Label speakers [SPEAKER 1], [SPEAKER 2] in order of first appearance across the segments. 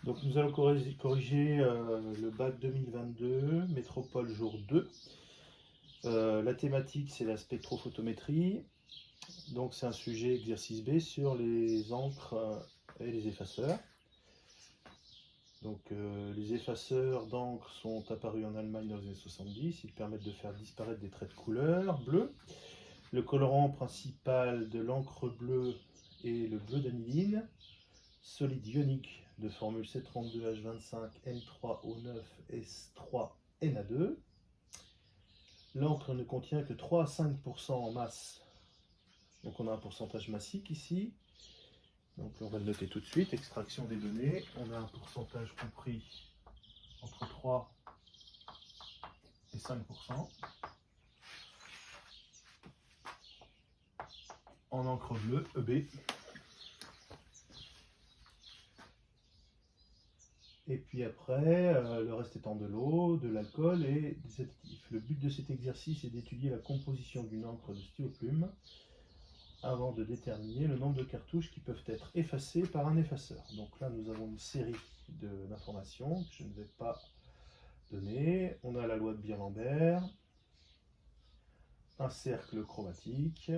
[SPEAKER 1] Donc nous allons corriger le bac 2022, métropole jour 2. La thématique c'est la spectrophotométrie. Donc c'est un sujet exercice B sur les encres et les effaceurs. Donc les effaceurs d'encre sont apparus en Allemagne dans les années 70. Ils permettent de faire disparaître des traits de couleur bleu. Le colorant principal de l'encre bleue est le bleu d'aniline, solide ionique de formule C32H25N3O9S3Na2. L'encre ne contient que 3 à 5% en masse, donc on a un pourcentage massique ici. Donc on va le noter tout de suite, extraction des données, on a un pourcentage compris entre 3 et 5%. En encre bleue, EB. Et puis après, le reste étant de l'eau, de l'alcool et des additifs. Le but de cet exercice est d'étudier la composition d'une encre de stylo-plume avant de déterminer le nombre de cartouches qui peuvent être effacées par un effaceur. Donc là, nous avons une série d'informations que je ne vais pas donner. On a la loi de Beer-Lambert, un cercle chromatique,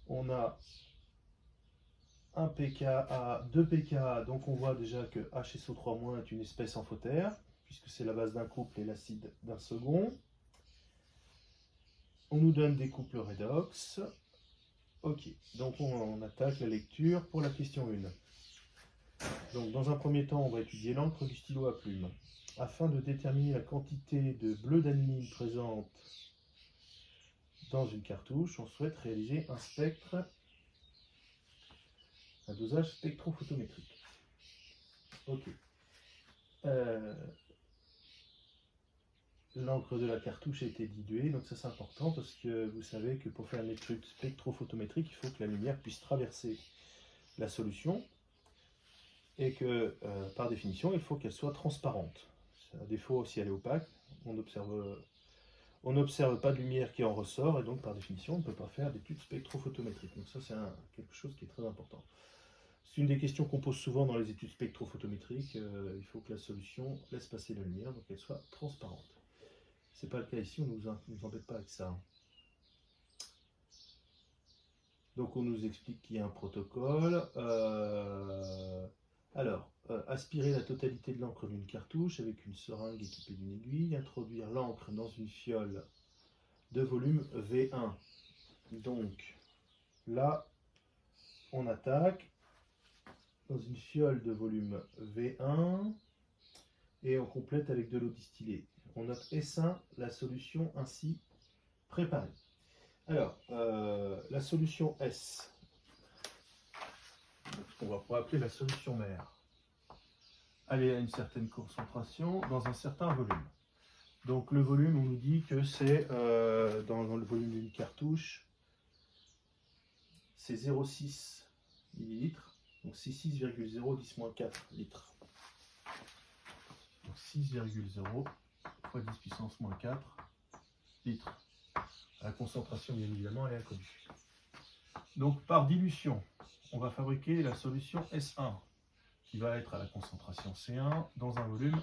[SPEAKER 1] on a un pKa, 2 pKa, donc on voit déjà que HSO3- est une espèce amphotère, puisque c'est la base d'un couple et l'acide d'un second. On nous donne des couples redox. Ok, donc on attaque la lecture pour la question 1. Donc dans un premier temps, on va étudier l'encre du stylo à plume. Afin de déterminer la quantité de bleu d'aniline présente dans une cartouche, on souhaite réaliser un spectre, un dosage spectrophotométrique. Ok. L'encre de la cartouche a été diluée, donc ça c'est important parce que vous savez que pour faire une étude spectrophotométrique, il faut que la lumière puisse traverser la solution et que par définition, il faut qu'elle soit transparente. À défaut, si elle est opaque, on n'observe pas de lumière qui en ressort et donc par définition, on ne peut pas faire d'études spectrophotométriques. Donc ça c'est quelque chose qui est très important. C'est une des questions qu'on pose souvent dans les études spectrophotométriques. Il faut que la solution laisse passer la lumière, donc qu'elle soit transparente. C'est pas le cas ici, on ne nous embête pas avec ça. Donc on nous explique qu'il y a un protocole. Aspirer la totalité de l'encre d'une cartouche avec une seringue équipée d'une aiguille, introduire l'encre dans une fiole de volume V1. Donc là, on attaque dans une fiole de volume V1 et on complète avec de l'eau distillée. On note S1, la solution ainsi préparée. Alors, la solution S, on va pouvoir appeler la solution mère. Elle est à une certaine concentration dans un certain volume. Donc le volume, on nous dit que c'est dans le volume d'une cartouche, c'est 0,6 ml, donc c'est 6,0 10-4 litres. Donc 6,0 fois 10 puissance moins 4 litres. La concentration, bien évidemment, elle est inconnue. Donc par dilution, on va fabriquer la solution S1, qui va être à la concentration C1 dans un volume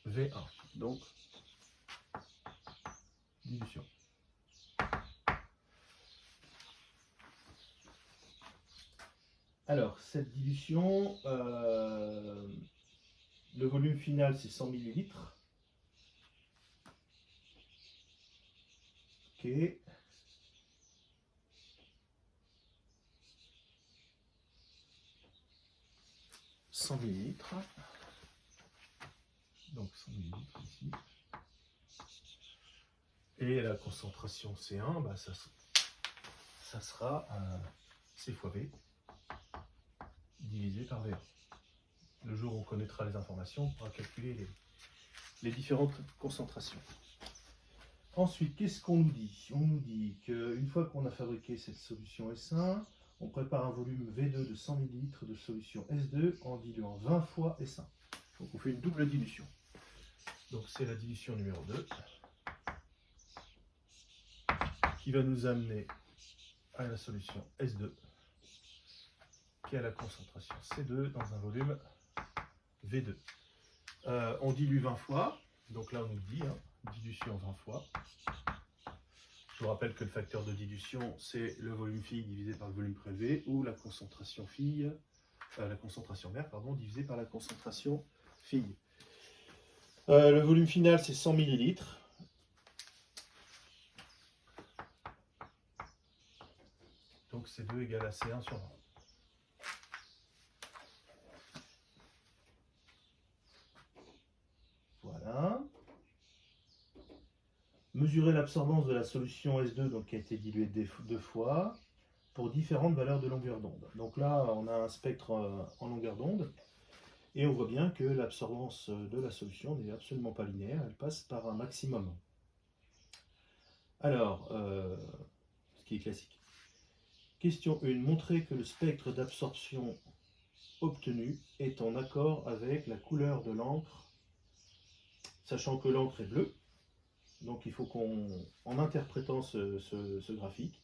[SPEAKER 1] V1. Donc, dilution. Alors, cette dilution, le volume final, c'est 100 ml. Ok. « 100 ml. Donc 100 ml ici. Et la concentration C1, bah, ça sera C fois V divisé par V1. Le jour où on connaîtra les informations, on pourra calculer les différentes concentrations. Ensuite, qu'est-ce qu'on nous dit? On nous dit qu'une fois qu'on a fabriqué cette solution S1, on prépare un volume V2 de 100 ml de solution S2 en diluant 20 fois S1. Donc on fait une double dilution. Donc c'est la dilution numéro 2 qui va nous amener à la solution S2 qui est à la concentration C2 dans un volume V2. On dilue 20 fois, donc là on nous dit, dilution 20 fois. Je vous rappelle que le facteur de dilution, c'est le volume fille divisé par le volume prélevé, ou la concentration mère, divisé par la concentration fille. Le volume final, c'est 100 ml. Donc C2 égale à C1 sur 20. Voilà. Mesurer l'absorbance de la solution S2 donc, qui a été diluée deux fois pour différentes valeurs de longueur d'onde. Donc là, on a un spectre en longueur d'onde et on voit bien que l'absorbance de la solution n'est absolument pas linéaire, elle passe par un maximum. Alors, ce qui est classique. Question 1. Montrer que le spectre d'absorption obtenu est en accord avec la couleur de l'encre, sachant que l'encre est bleue. Donc il faut en interprétant ce graphique,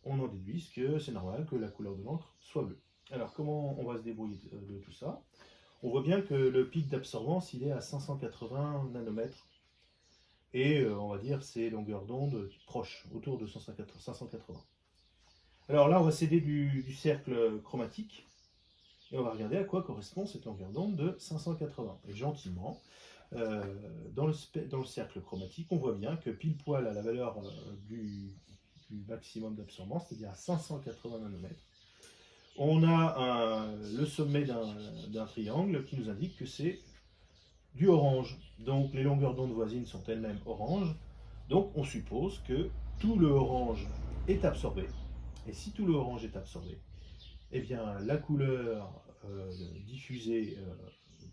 [SPEAKER 1] on en déduise que c'est normal que la couleur de l'encre soit bleue. Alors comment on va se débrouiller de tout ça? On voit bien que le pic d'absorbance, il est à 580 nanomètres. Et on va dire ces longueurs d'onde proches, autour de 580. Alors là, on va s'aider du cercle chromatique. Et on va regarder à quoi correspond cette longueur d'onde de 580. Et gentiment, dans le cercle chromatique, on voit bien que pile poil à la valeur du maximum d'absorbance, c'est-à-dire à 580 nanomètres, on a le sommet d'un triangle qui nous indique que c'est du orange. Donc les longueurs d'onde voisines sont elles-mêmes orange. Donc on suppose que tout le orange est absorbé. Et si tout le orange est absorbé, eh bien la couleur diffusée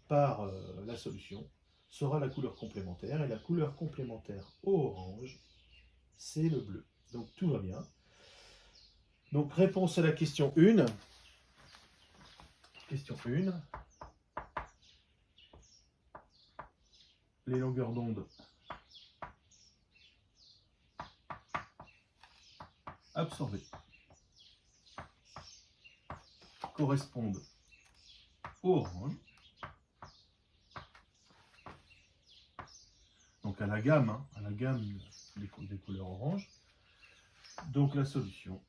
[SPEAKER 1] par la solution sera la couleur complémentaire. Et la couleur complémentaire au orange, c'est le bleu. Donc tout va bien. Donc réponse à la question 1. Question 1. Les longueurs d'onde absorbées correspondent au orange. Donc à la gamme des couleurs orange. Donc la solution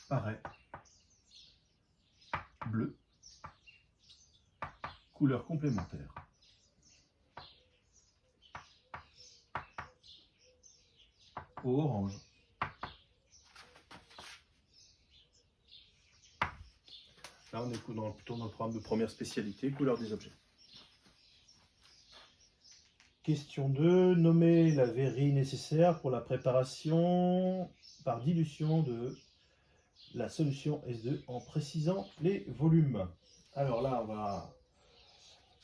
[SPEAKER 1] paraît bleu, couleur complémentaire. Au orange. Là, on est plutôt dans le programme de première spécialité, couleur des objets. Question 2. Nommer la verrie nécessaire pour la préparation par dilution de la solution S2 en précisant les volumes. Alors là,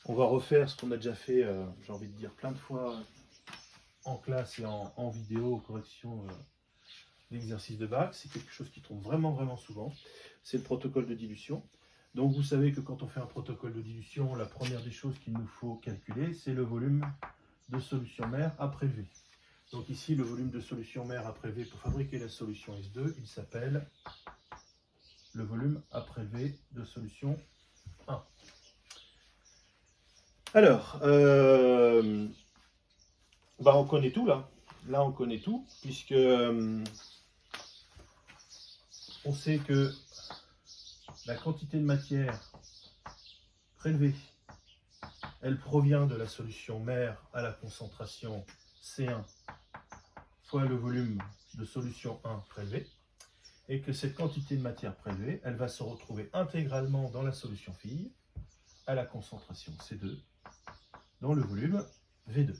[SPEAKER 1] on va refaire ce qu'on a déjà fait, j'ai envie de dire, plein de fois en classe et en vidéo, correction d'exercice de bac. C'est quelque chose qui tombe vraiment souvent. C'est le protocole de dilution. Donc vous savez que quand on fait un protocole de dilution, la première des choses qu'il nous faut calculer, c'est le volume de solution mère à prélever. Donc ici, le volume de solution mère à prélever pour fabriquer la solution S2, il s'appelle le volume à prélever de solution 1. Alors, on connaît tout là. Là, on connaît tout, puisque on sait que la quantité de matière prélevée, elle provient de la solution mère à la concentration C1 fois le volume de solution 1 prélevée, et que cette quantité de matière prélevée, elle va se retrouver intégralement dans la solution fille à la concentration C2 dans le volume V2.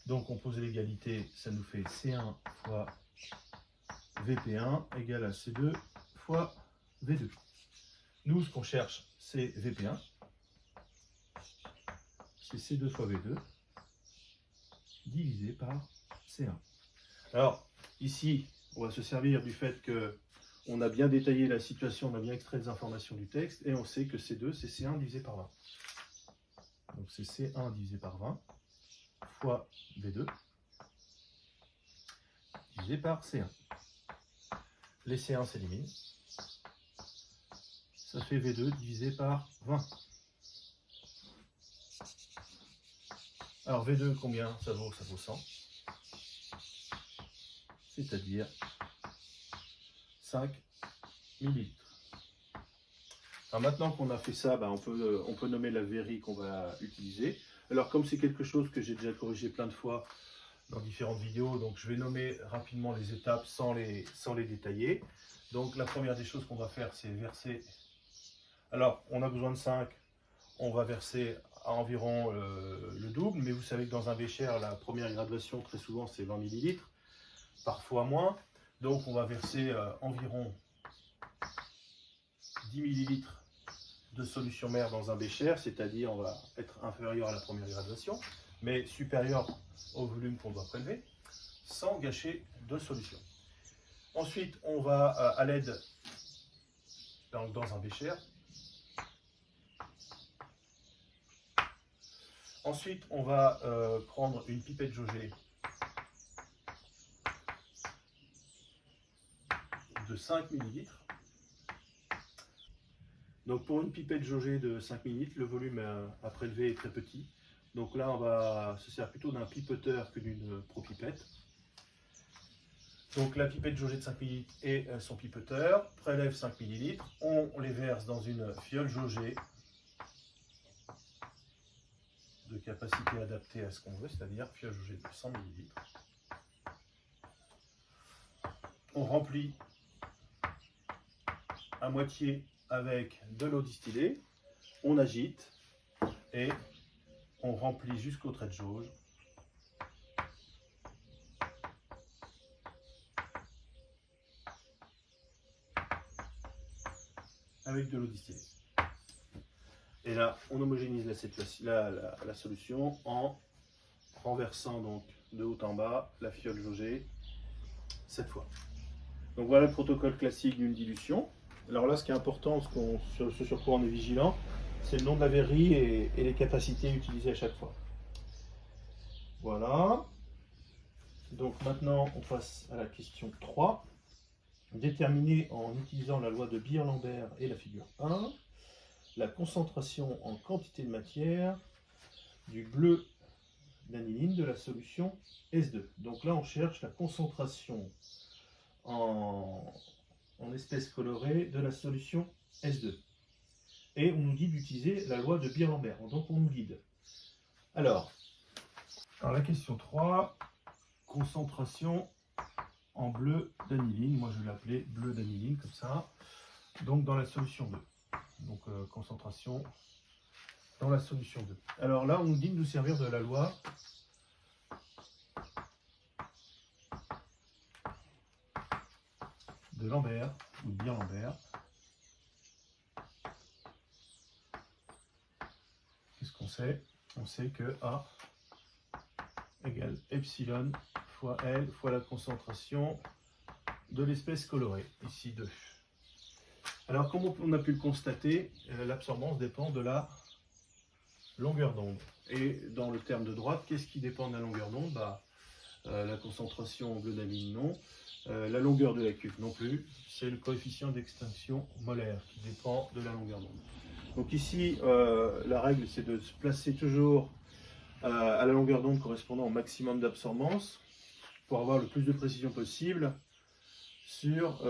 [SPEAKER 1] Donc on pose l'égalité, ça nous fait C1 fois VP1 égale à C2 fois V2. Nous, ce qu'on cherche, c'est VP1. C'est C2 fois V2 divisé par C1. Alors, ici, on va se servir du fait qu'on a bien détaillé la situation, on a bien extrait les informations du texte, et on sait que C2, c'est C1 divisé par 20. Donc c'est C1 divisé par 20 fois V2 divisé par C1. Les C1 s'éliminent. Ça fait V2 divisé par 20. Alors V2, combien ça vaut? Ça vaut 100. C'est-à-dire 5 millilitres. Alors maintenant qu'on a fait ça, on peut nommer la verrie qu'on va utiliser. Alors comme c'est quelque chose que j'ai déjà corrigé plein de fois dans différentes vidéos, donc je vais nommer rapidement les étapes sans les détailler. Donc la première des choses qu'on va faire, c'est verser. Alors on a besoin de 5, on va verser à environ le double, mais vous savez que dans un bécher, la première graduation très souvent c'est 20 millilitres, parfois moins. Donc on va verser environ 10 millilitres de solution mère dans un bécher, c'est-à-dire on va être inférieur à la première graduation, mais supérieur au volume qu'on doit prélever, sans gâcher de solution. Ensuite, on va à l'aide, dans un bécher. Ensuite, on va prendre une pipette jaugée de 5 millilitres. Donc pour une pipette jaugée de 5 ml, le volume à prélever est très petit. Donc là, on va se servir plutôt d'un pipeteur que d'une propipette. Donc la pipette jaugée de 5 ml et son pipeteur prélève 5 ml. On les verse dans une fiole jaugée de capacité adaptée à ce qu'on veut, c'est-à-dire fiole jaugée de 100 ml. On remplit à moitié avec de l'eau distillée, on agite et on remplit jusqu'au trait de jauge. Avec de l'eau distillée. Et là, on homogénise la solution en renversant donc de haut en bas la fiole jaugée 7 fois. Donc voilà le protocole classique d'une dilution. Alors là, ce qui est important, ce sur quoi on est vigilant, c'est le nom de la verrie et les capacités utilisées à chaque fois. Voilà. Donc maintenant, on passe à la question 3. Déterminer en utilisant la loi de Beer-Lambert et la figure 1, la concentration en quantité de matière du bleu d'aniline de la solution S2. Donc là, on cherche la concentration en espèces colorées de la solution S2. Et on nous dit d'utiliser la loi de Beer-Lambert. Donc on nous guide. Alors la question 3, concentration en bleu d'aniline. Moi je vais l'appeler bleu d'aniline comme ça. Donc dans la solution 2. Donc concentration dans la solution 2. Alors là, on nous dit de nous servir de la loi de Lambert ou de Beer-Lambert. Qu'est-ce qu'on sait? On sait que A égale epsilon fois L fois la concentration de l'espèce colorée, ici 2. Alors, comme on a pu le constater, l'absorbance dépend de la longueur d'onde. Et dans le terme de droite, qu'est-ce qui dépend de la longueur d'onde? La concentration en bleu d'aniline, non. La longueur de la cuve, non plus. C'est le coefficient d'extinction molaire qui dépend de la longueur d'onde. Donc ici, la règle, c'est de se placer toujours à la longueur d'onde correspondant au maximum d'absorbance pour avoir le plus de précision possible sur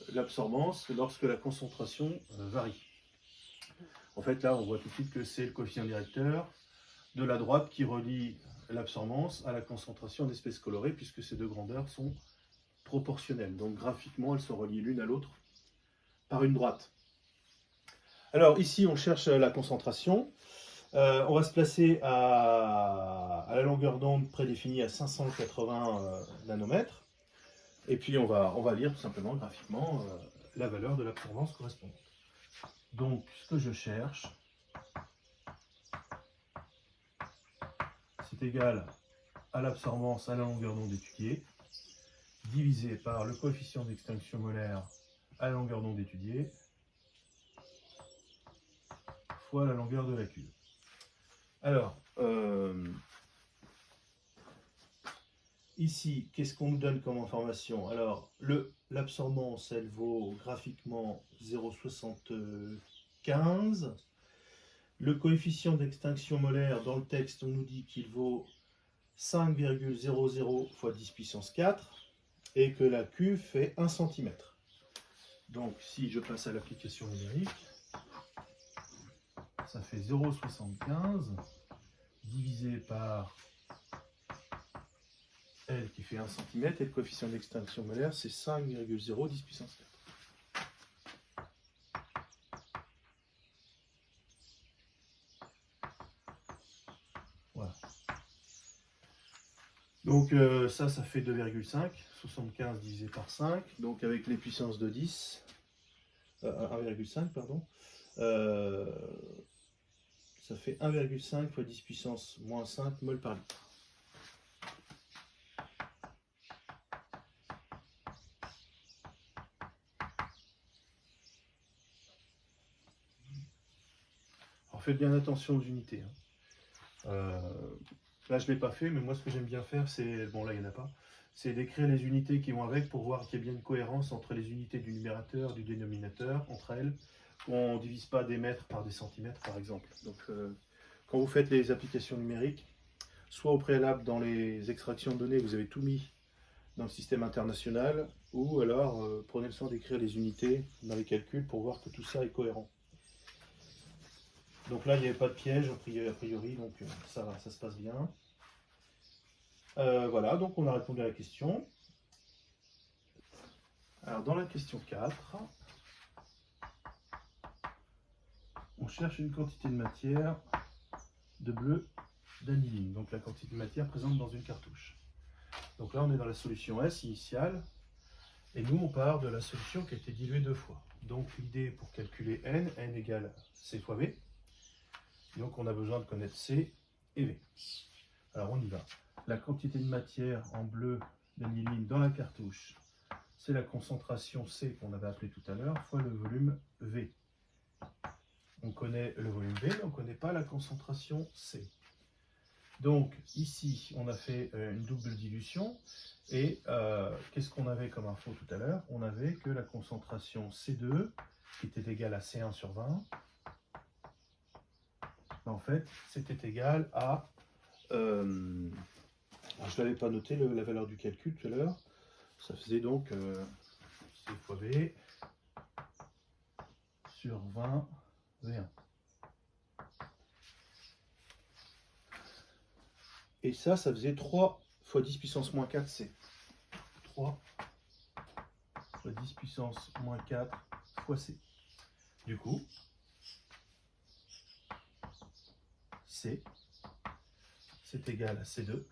[SPEAKER 1] l'absorbance lorsque la concentration varie. En fait, là, on voit tout de suite que c'est le coefficient directeur de la droite qui relie l'absorbance à la concentration d'espèces colorées, puisque ces deux grandeurs sont proportionnelles. Donc graphiquement, elles sont reliées l'une à l'autre par une droite. Alors ici, on cherche la concentration. On va se placer à la longueur d'onde prédéfinie à 580 nanomètres. Et puis on va lire tout simplement graphiquement la valeur de l'absorbance correspondante. Donc ce que je cherche, c'est égal à l'absorbance à la longueur d'onde étudiée, divisé par le coefficient d'extinction molaire à la longueur d'onde étudiée, fois la longueur de la cuve. Alors, ici, qu'est-ce qu'on nous donne comme information? Alors, l'absorbance, elle vaut graphiquement 0,75. Le coefficient d'extinction molaire, dans le texte, on nous dit qu'il vaut 5,00 fois 10 puissance 4 et que la cuve fait 1 cm. Donc, si je passe à l'application numérique, ça fait 0,75 divisé par L qui fait 1 cm et le coefficient d'extinction molaire, c'est 5,0 10 puissance 4. Voilà. Donc ça fait 2,5, 75 divisé par 5, donc avec les puissances de 10, 1,5 pardon, ça fait 1,5 fois 10 puissance moins 5 mol par litre. Alors faites bien attention aux unités. Là, je ne l'ai pas fait, mais moi, ce que j'aime bien faire, c'est, bon, là, il n'y en a pas, c'est d'écrire les unités qui vont avec pour voir qu'il y a bien une cohérence entre les unités du numérateur, du dénominateur, entre elles. On ne divise pas des mètres par des centimètres, par exemple. Donc, quand vous faites les applications numériques, soit au préalable, dans les extractions de données, vous avez tout mis dans le système international, ou alors, prenez le soin d'écrire les unités dans les calculs pour voir que tout ça est cohérent. Donc là, il n'y avait pas de piège, a priori, donc ça va, ça se passe bien. Voilà, donc on a répondu à la question. Alors dans la question 4, on cherche une quantité de matière de bleu d'aniline, donc la quantité de matière présente dans une cartouche. Donc là, on est dans la solution S initiale, et nous, on part de la solution qui a été diluée 2 fois. Donc l'idée pour calculer N égale C fois V. Donc on a besoin de connaître C et V. Alors on y va. La quantité de matière en bleu d'aniline dans la cartouche, c'est la concentration C qu'on avait appelée tout à l'heure, fois le volume V. On connaît le volume V, mais on ne connaît pas la concentration C. Donc ici, on a fait une double dilution, et qu'est-ce qu'on avait comme info tout à l'heure? On avait que la concentration C2, qui était égale à C1 sur 20, en fait, c'était égal à... je ne l'avais pas noté, la valeur du calcul tout à l'heure. Ça faisait donc C fois V sur 20 V1. Et ça faisait 3 fois 10 puissance moins 4 C. 3 fois 10 puissance moins 4 fois C. Du coup, C, c'est égal à C2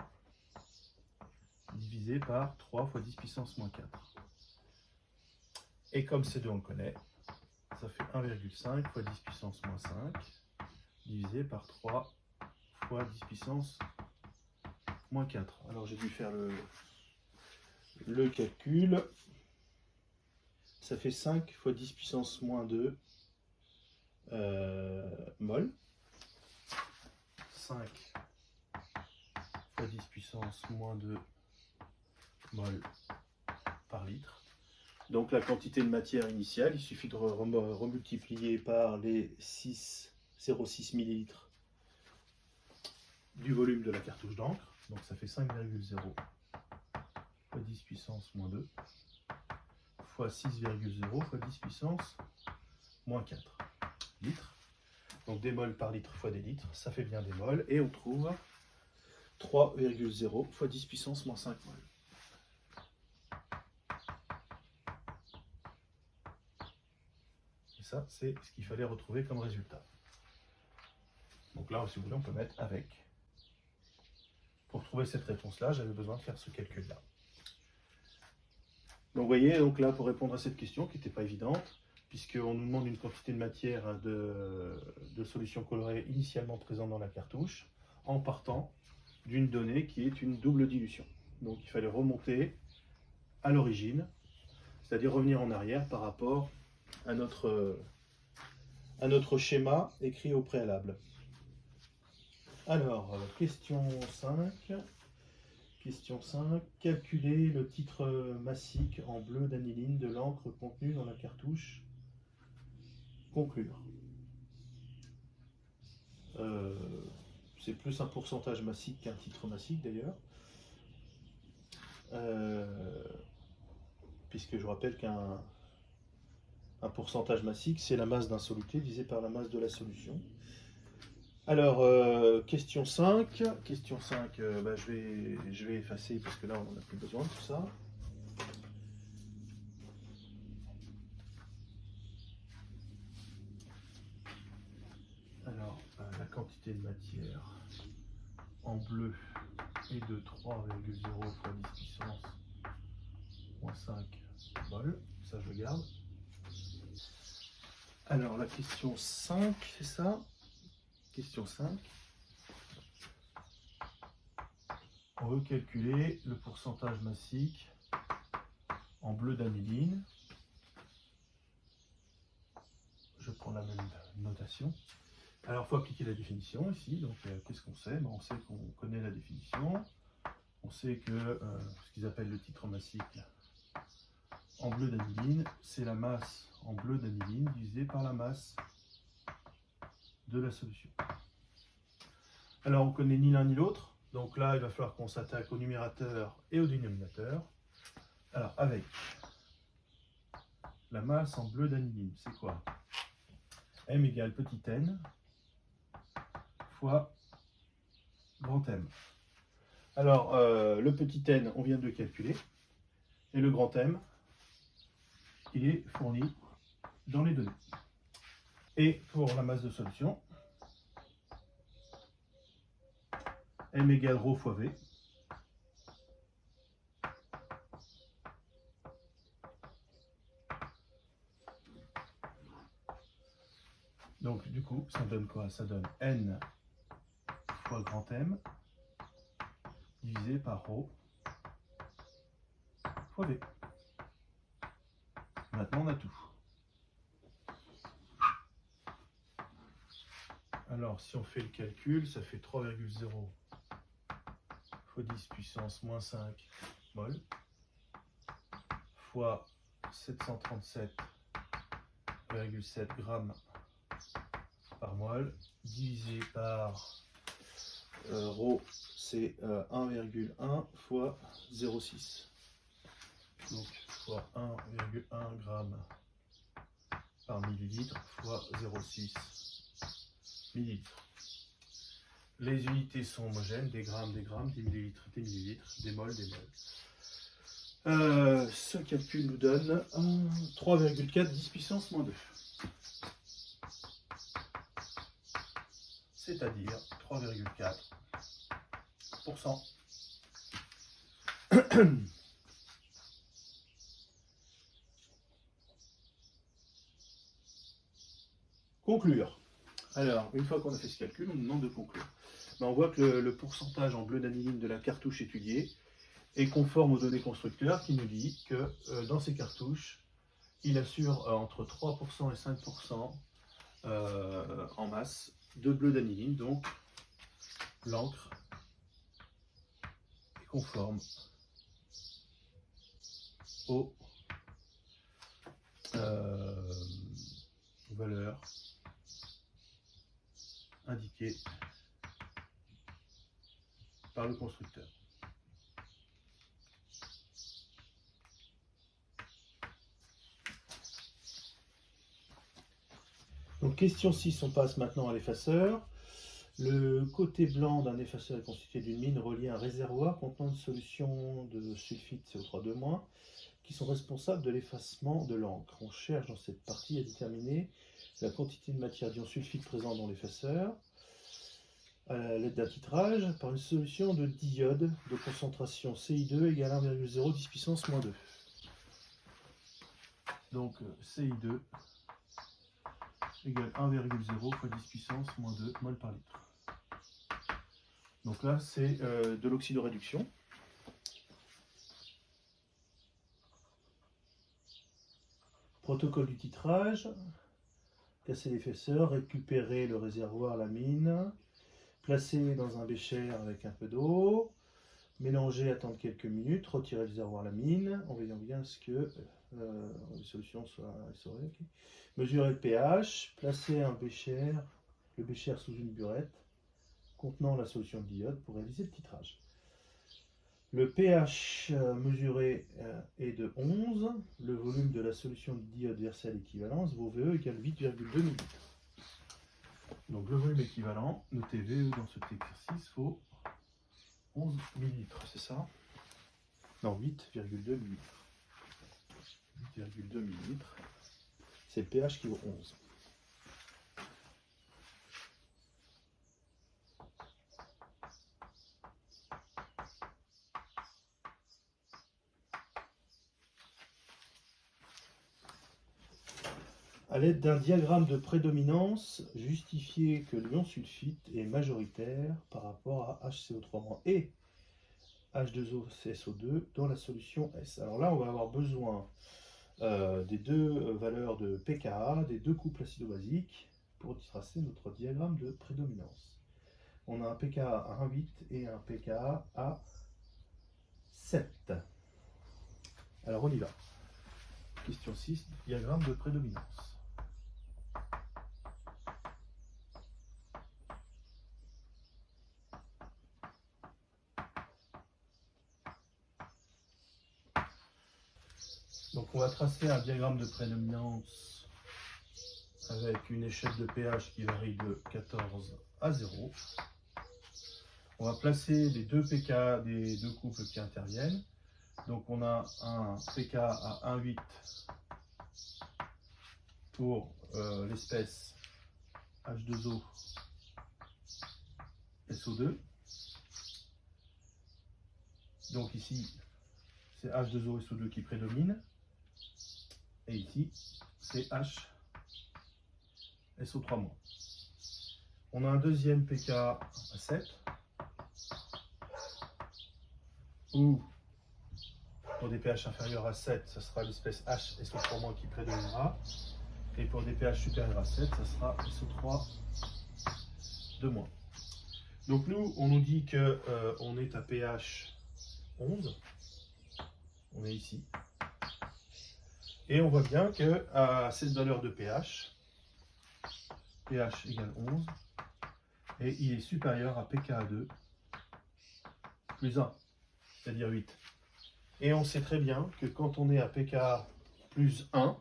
[SPEAKER 1] divisé par 3 fois 10 puissance moins 4. Et comme C2 on le connaît, ça fait 1,5 fois 10 puissance moins 5 divisé par 3 fois 10 puissance moins 4. Alors j'ai dû faire le calcul. Ça fait 5 fois 10 puissance moins 2 mol. 5 fois 10 puissance moins 2 mol par litre. Donc la quantité de matière initiale, il suffit de remultiplier par les 0,6 ml du volume de la cartouche d'encre. Donc ça fait 5,0 fois 10 puissance moins 2 fois 6,0 fois 10 puissance moins 4 litres. Donc des mols par litre fois des litres, ça fait bien des mols. Et on trouve 3,0 fois 10 puissance moins 5 mols. Et ça, c'est ce qu'il fallait retrouver comme résultat. Donc là, si vous voulez, on peut mettre avec. Pour trouver cette réponse-là, j'avais besoin de faire ce calcul-là. Donc vous voyez, donc là, pour répondre à cette question qui n'était pas évidente, puisqu'on nous demande une quantité de matière de solution colorée initialement présente dans la cartouche, en partant d'une donnée qui est une double dilution. Donc il fallait remonter à l'origine, c'est-à-dire revenir en arrière par rapport à notre schéma écrit au préalable. Alors, question 5. Question 5. Calculer le titre massique en bleu d'aniline de l'encre contenue dans la cartouche. Conclure. C'est plus un pourcentage massique qu'un titre massique d'ailleurs. Puisque je rappelle qu'un pourcentage massique, c'est la masse d'un soluté divisé par la masse de la solution. Alors, question 5. Question 5, je vais effacer parce que là, on n'en a plus besoin de tout ça. Alors, la quantité de matière en bleu est de 3,0 fois 10 puissance moins 5 mol. Ça, je le garde. Alors, la question 5, c'est ça? Question 5. On veut calculer le pourcentage massique en bleu d'aniline. Je prends la même notation. Alors, il faut appliquer la définition ici. Donc, qu'est-ce qu'on sait? On sait qu'on connaît la définition. On sait que ce qu'ils appellent le titre massique en bleu d'aniline, c'est la masse en bleu d'aniline divisée par la masse de la solution. Alors, on ne connaît ni l'un ni l'autre. Donc là, il va falloir qu'on s'attaque au numérateur et au dénominateur. Alors, avec la masse en bleu d'aniline, c'est quoi? M égale petit n fois grand M. Alors, le petit n, on vient de le calculer. Et le grand M, il est fourni dans les données. Et pour la masse de solution, M égale ρ fois V. Donc du coup, ça donne quoi? Ça donne N fois grand M divisé par ρ fois V. Maintenant, on a tout. Alors, si on fait le calcul, ça fait 3,0 fois 10 puissance moins 5 mol fois 737,7 grammes par mol divisé par ρ, c'est 1,1 fois 0,6. Donc, fois 1,1 gramme par millilitre fois 0,6 millilitres. Les unités sont homogènes, des grammes, des millilitres, des millilitres, des moles, des moles. Ce calcul nous donne 3,4 10 puissance moins 2. C'est-à-dire 3,4%. Conclure. Alors, une fois qu'on a fait ce calcul, on nous demande de conclure. On voit que le pourcentage en bleu d'aniline de la cartouche étudiée est conforme aux données constructeurs qui nous dit que dans ces cartouches, il assure entre 3% et 5% en masse de bleu d'aniline. Donc, l'encre est conforme aux valeurs indiquées par le constructeur. Donc question 6, on passe maintenant à l'effaceur. Le côté blanc d'un effaceur est constitué d'une mine reliée à un réservoir contenant une solution de sulfite CO3- qui sont responsables de l'effacement de l'encre. On cherche dans cette partie à déterminer la quantité de matière d'ion sulfite présente dans l'effaceur à l'aide d'un titrage par une solution de diode de concentration CI2 égale 1,0 10 puissance moins 2. Donc CI2 égale 1,0 fois 10 puissance moins 2 mol par litre. Donc là, c'est de l'oxydoréduction. Protocole du titrage. Casser l'effaceur, récupérer le réservoir, la mine, placer dans un bécher avec un peu d'eau, Mélanger, attendre quelques minutes, retirer le réservoir la mine, en veillant bien à ce que les solutions soient essorées. Okay. Mesurer le pH, placer le bécher sous une burette contenant la solution de diode pour réaliser le titrage. Le pH mesuré est de 11. Le volume de la solution de diode versée à l'équivalence vaut VE égale 8,2 ml. Donc le volume équivalent, notez VE dans cet exercice, vaut 11 ml, c'est ça? Non, 8,2 ml. 8,2 ml. C'est le pH qui vaut 11. À l'aide d'un diagramme de prédominance, justifiez que l'ion sulfite est majoritaire par rapport à HCO3- et H2O CSO2 dans la solution S. Alors là, on va avoir besoin des deux valeurs de pKa, des deux couples acido-basiques, pour tracer notre diagramme de prédominance. On a un pKa à 1,8 et un pKa à 7. Alors on y va. Question 6, diagramme de prédominance. Donc on va tracer un diagramme de prédominance avec une échelle de pH qui varie de 14 à 0. On va placer les deux pK des deux couples qui interviennent. Donc on a un pK à 1,8 pour l'espèce H2O SO2. Donc ici, c'est H2O SO2 qui prédomine. Et ici, c'est H SO3-. On a un deuxième pK à 7, où pour des pH inférieurs à 7, ce sera l'espèce H SO3- qui prédominera. Et pour des pH supérieurs à 7, ce sera SO3 de moins. Donc nous, on nous dit qu'on est à pH 11. On est ici. Et on voit bien qu'à cette valeur de pH égale 11, et il est supérieur à pKa2 plus 1, c'est-à-dire 8. Et on sait très bien que quand on est à pKa plus 1,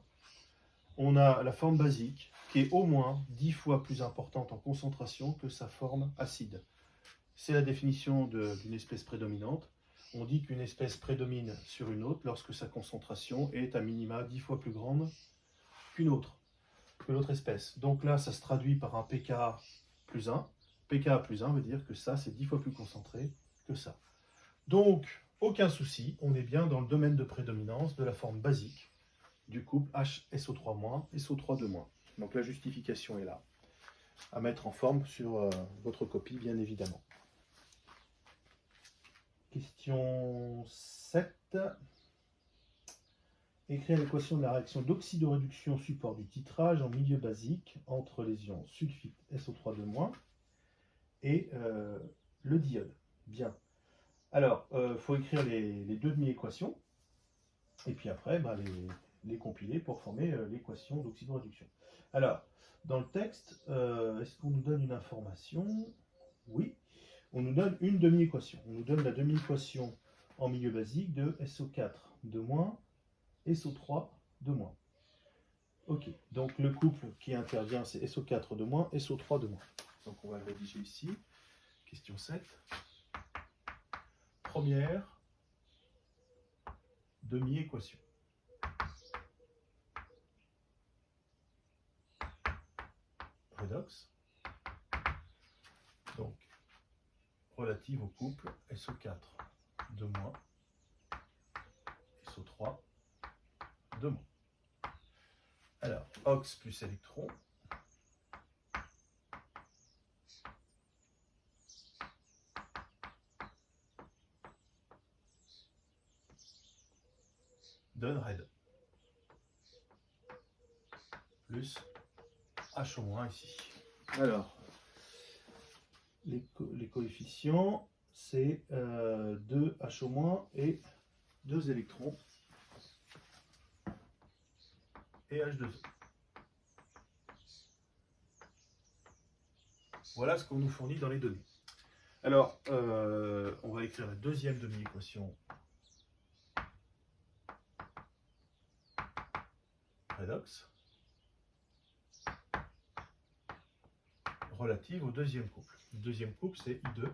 [SPEAKER 1] on a la forme basique qui est au moins 10 fois plus importante en concentration que sa forme acide. C'est la définition d'une espèce prédominante. On dit qu'une espèce prédomine sur une autre lorsque sa concentration est à minima 10 fois plus grande que l'autre espèce. Donc là, ça se traduit par un pKa plus 1. pKa plus 1 veut dire que ça, c'est 10 fois plus concentré que ça. Donc, aucun souci, on est bien dans le domaine de prédominance de la forme basique du couple HSO3- SO3-. Donc la justification est là, à mettre en forme sur votre copie, bien évidemment. Question 7. Écrire l'équation de la réaction d'oxydoréduction support du titrage en milieu basique entre les ions sulfite SO3- et le diode. Bien. Alors, il faut écrire les deux demi-équations, et puis après, les compiler pour former l'équation d'oxydoréduction. Alors, dans le texte, est-ce qu'on nous donne une information? Oui. On nous donne une demi-équation. On nous donne la demi-équation en milieu basique de SO4 de moins, SO3 de moins. Ok, donc le couple qui intervient, c'est SO4 de moins, SO3 de moins. Donc on va le rédiger ici. Question 7. Première demi-équation. Redox. Donc, relative au couple SO4 de moins, SO3 de moins. Alors, ox plus électron. Donne red. Plus H au moins ici. Alors, les coefficients, c'est 2 H- et 2 électrons et H2O. Voilà ce qu'on nous fournit dans les données. Alors, on va écrire la deuxième demi-équation redox relative au deuxième couple. Le deuxième couple, c'est I2,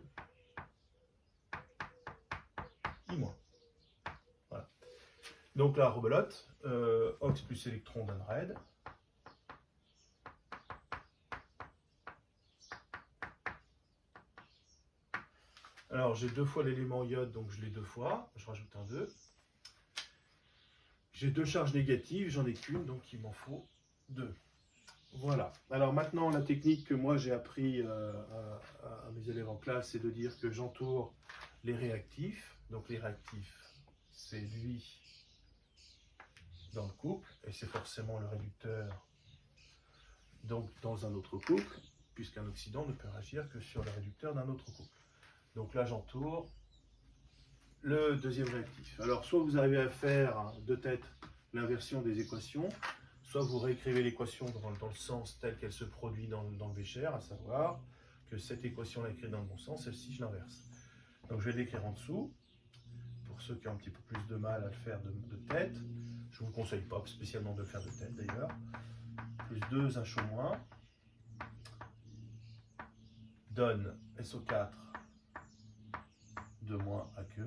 [SPEAKER 1] I-. Voilà. Donc là, rebelote, ox plus électron donne raid. Alors, j'ai 2 fois l'élément iode, donc je l'ai 2 fois. Je rajoute un 2. J'ai 2 charges négatives, j'en ai qu'une, donc il m'en faut 2. Voilà. Alors maintenant, la technique que moi j'ai appris à mes élèves en classe, c'est de dire que j'entoure les réactifs. Donc les réactifs, c'est lui dans le couple, et c'est forcément le réducteur donc dans un autre couple, puisqu'un oxydant ne peut réagir que sur le réducteur d'un autre couple. Donc là, j'entoure le deuxième réactif. Alors, soit vous arrivez à faire de tête l'inversion des équations, soit vous réécrivez l'équation dans le sens tel qu'elle se produit dans le bécher, à savoir que cette équation-là écrite dans le bon sens, celle-ci, je l'inverse. Donc, je vais l'écrire en dessous. Pour ceux qui ont un petit peu plus de mal à le faire de tête, je ne vous conseille pas spécialement de le faire de tête d'ailleurs. Plus 2 H- donne SO4 2- AQ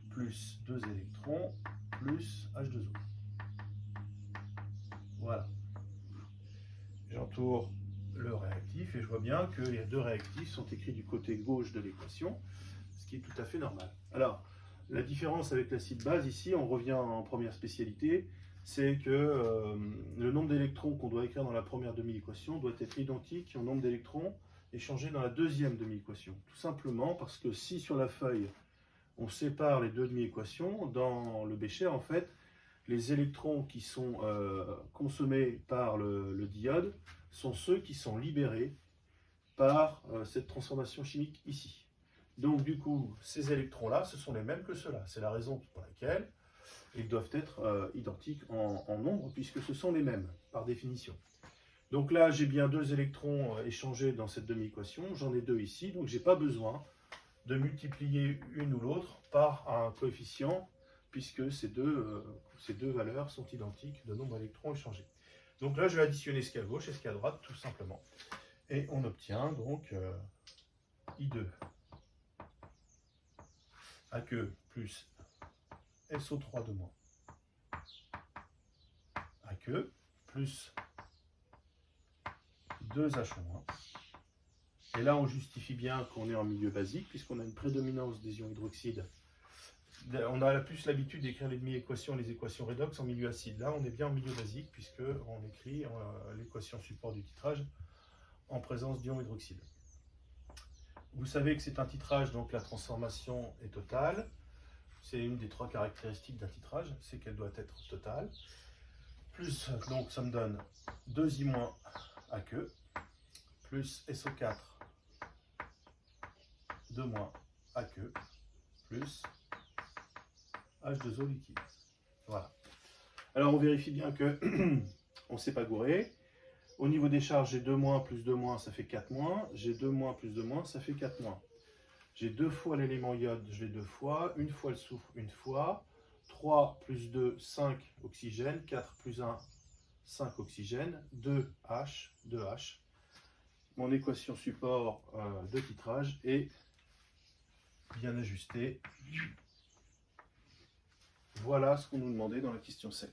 [SPEAKER 1] plus 2 électrons plus H2O. Voilà. J'entoure le réactif et je vois bien que les 2 réactifs sont écrits du côté gauche de l'équation, ce qui est tout à fait normal. Alors, la différence avec l'acide base, ici, on revient en première spécialité, c'est que le nombre d'électrons qu'on doit écrire dans la première demi-équation doit être identique au nombre d'électrons échangés dans la deuxième demi-équation. Tout simplement parce que si sur la feuille, on sépare les 2 demi-équations, dans le bécher, en fait, les électrons qui sont consommés par le diode sont ceux qui sont libérés par cette transformation chimique ici. Donc du coup, ces électrons-là, ce sont les mêmes que ceux-là. C'est la raison pour laquelle ils doivent être identiques en nombre, puisque ce sont les mêmes, par définition. Donc là, j'ai bien 2 électrons échangés dans cette demi-équation. J'en ai 2 ici, donc je n'ai pas besoin de multiplier une ou l'autre par un coefficient, puisque ces deux valeurs sont identiques de nombre d'électrons échangés. Donc là, je vais additionner ce qu'il y a à gauche et ce qu'il y a à droite, tout simplement. Et on obtient donc I2 AQ plus SO3 de moins AQ plus 2H-. Et là, on justifie bien qu'on est en milieu basique, puisqu'on a une prédominance des ions hydroxydes. On a plus l'habitude d'écrire les demi-équations, les équations redox en milieu acide. Là, on est bien en milieu basique, puisqu'on écrit l'équation support du titrage en présence d'ions hydroxyde. Vous savez que c'est un titrage, donc la transformation est totale. C'est une des 3 caractéristiques d'un titrage, c'est qu'elle doit être totale. Plus, donc ça me donne 2I- AQ, plus SO4 2- AQ, plus H2O liquide. Voilà. Alors on vérifie bien que on ne s'est pas gouré. Au niveau des charges, j'ai 2- plus 2-, ça fait 4-. J'ai 2- plus 2-, ça fait 4-. J'ai 2 fois l'élément iode, je l'ai 2 fois. 1 fois le soufre, 1 fois. 3 plus 2, 5 oxygène. 4 plus 1, 5 oxygène. 2H, 2H. Mon équation support de titrage est bien ajustée. Voilà ce qu'on nous demandait dans la question 7.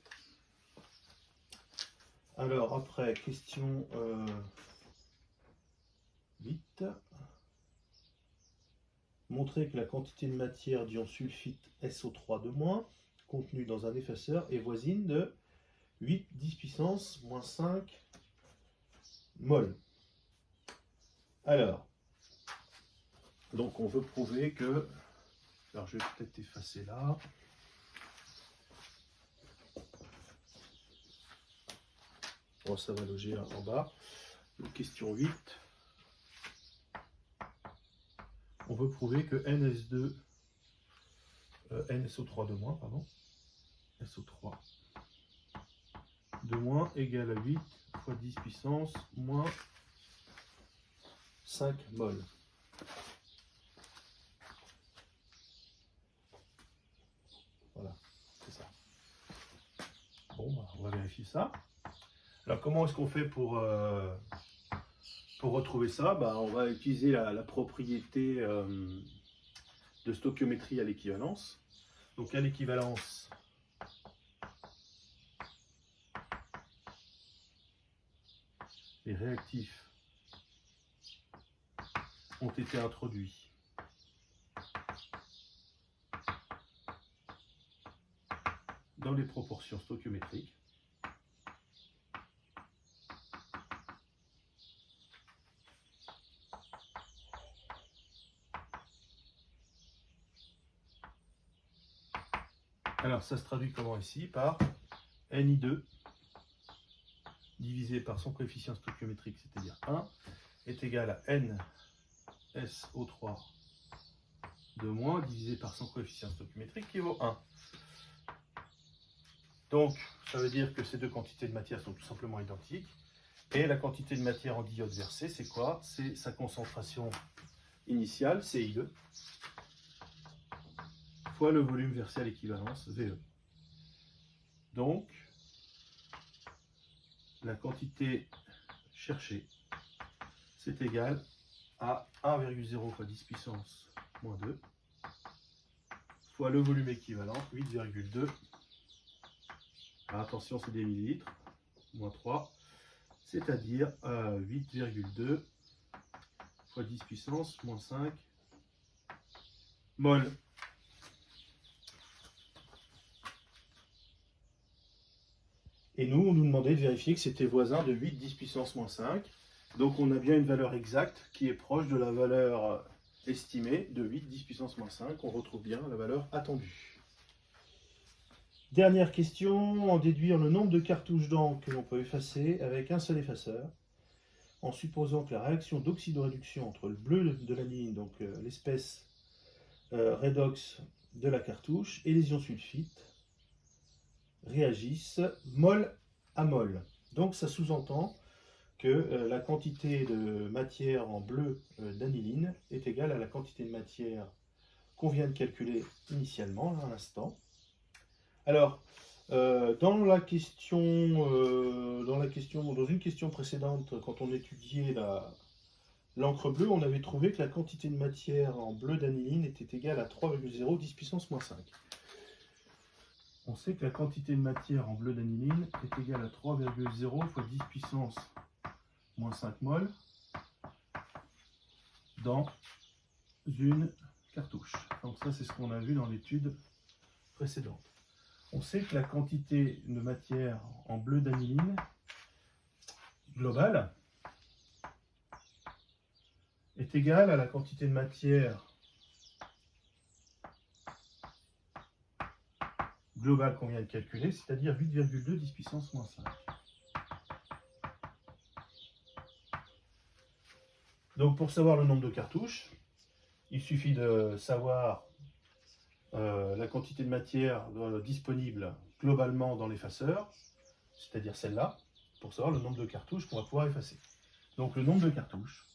[SPEAKER 1] Alors après, question 8. Montrer que la quantité de matière d'ion sulfite SO3 de moins, contenue dans un effaceur, est voisine de 8 10 puissance moins 5 mol. Alors, donc on veut prouver que... Alors je vais peut-être effacer là. Bon, ça va loger en bas. Donc, question 8. on veut prouver que NS2, NSO3 de moins, pardon, SO3 de moins égale à 8 fois 10 puissance moins 5 mol. Voilà, c'est ça. Bon, bah, on va vérifier ça. Alors, comment est-ce qu'on fait pour retrouver ça? Bah, on va utiliser la propriété de stoichiométrie à l'équivalence. Donc, à l'équivalence, les réactifs ont été introduits dans les proportions stoichiométriques. Alors, ça se traduit comment ici? Par Ni2 divisé par son coefficient stoichiométrique, c'est-à-dire 1, est égal à NSO3 de moins divisé par son coefficient stoichiométrique qui vaut 1. Donc, ça veut dire que ces deux quantités de matière sont tout simplement identiques. Et la quantité de matière en diode versée, c'est quoi? C'est sa concentration initiale, CI2, fois le volume versé à l'équivalence, VE. Donc, la quantité cherchée, c'est égal à 1,0 fois 10 puissance moins 2 fois le volume équivalent, 8,2. Attention, c'est des millilitres, moins 3, c'est-à-dire 8,2 fois 10 puissance moins 5 mol. Et nous, on nous demandait de vérifier que c'était voisin de 8 10 puissance moins 5. Donc on a bien une valeur exacte qui est proche de la valeur estimée de 8 10 puissance moins 5. On retrouve bien la valeur attendue. Dernière question, en déduire le nombre de cartouches d'encre que l'on peut effacer avec un seul effaceur, en supposant que la réaction d'oxydoréduction entre le bleu de l'aniline, donc l'espèce redox de la cartouche, et les ions sulfites réagissent mol à mol. Donc ça sous-entend que la quantité de matière en bleu d'aniline est égale à la quantité de matière qu'on vient de calculer initialement, à l'instant. Alors, dans une question précédente, quand on étudiait l'encre bleue, on avait trouvé que la quantité de matière en bleu d'aniline était égale à 3,0 10 puissance moins 5. On sait que la quantité de matière en bleu d'aniline est égale à 3,0 fois 10 puissance moins 5 mol dans une cartouche. Donc ça, c'est ce qu'on a vu dans l'étude précédente. On sait que la quantité de matière en bleu d'aniline globale est égale à la quantité de matière globale qu'on vient de calculer, c'est-à-dire 8,2 10 puissance moins 5. Donc pour savoir le nombre de cartouches, il suffit de savoir la quantité de matière disponible globalement dans l'effaceur, c'est-à-dire celle-là, pour savoir le nombre de cartouches qu'on va pouvoir effacer. Donc le nombre de cartouches,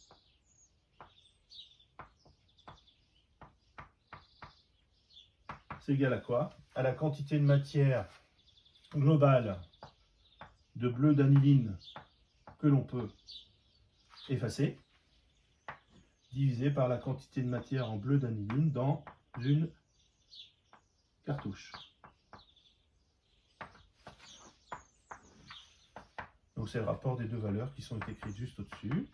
[SPEAKER 1] c'est égal à quoi? À la quantité de matière globale de bleu d'aniline que l'on peut effacer, divisé par la quantité de matière en bleu d'aniline dans une cartouche. Donc c'est le rapport des deux valeurs qui sont écrites juste au-dessus.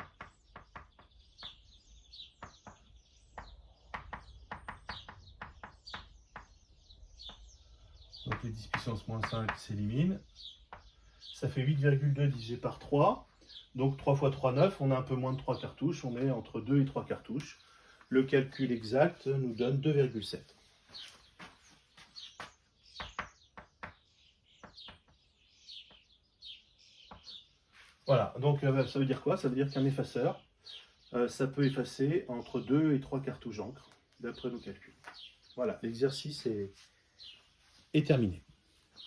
[SPEAKER 1] Donc les 10 puissance moins 5 s'éliminent. Ça fait 8,2 divisé par 3. Donc 3 fois 3, 9. On a un peu moins de 3 cartouches. On est entre 2 et 3 cartouches. Le calcul exact nous donne 2,7. Voilà. Donc ça veut dire quoi? Ça veut dire qu'un effaceur ça peut effacer entre 2 et 3 cartouches d'encre, d'après nos calculs. Voilà, l'exercice est terminé.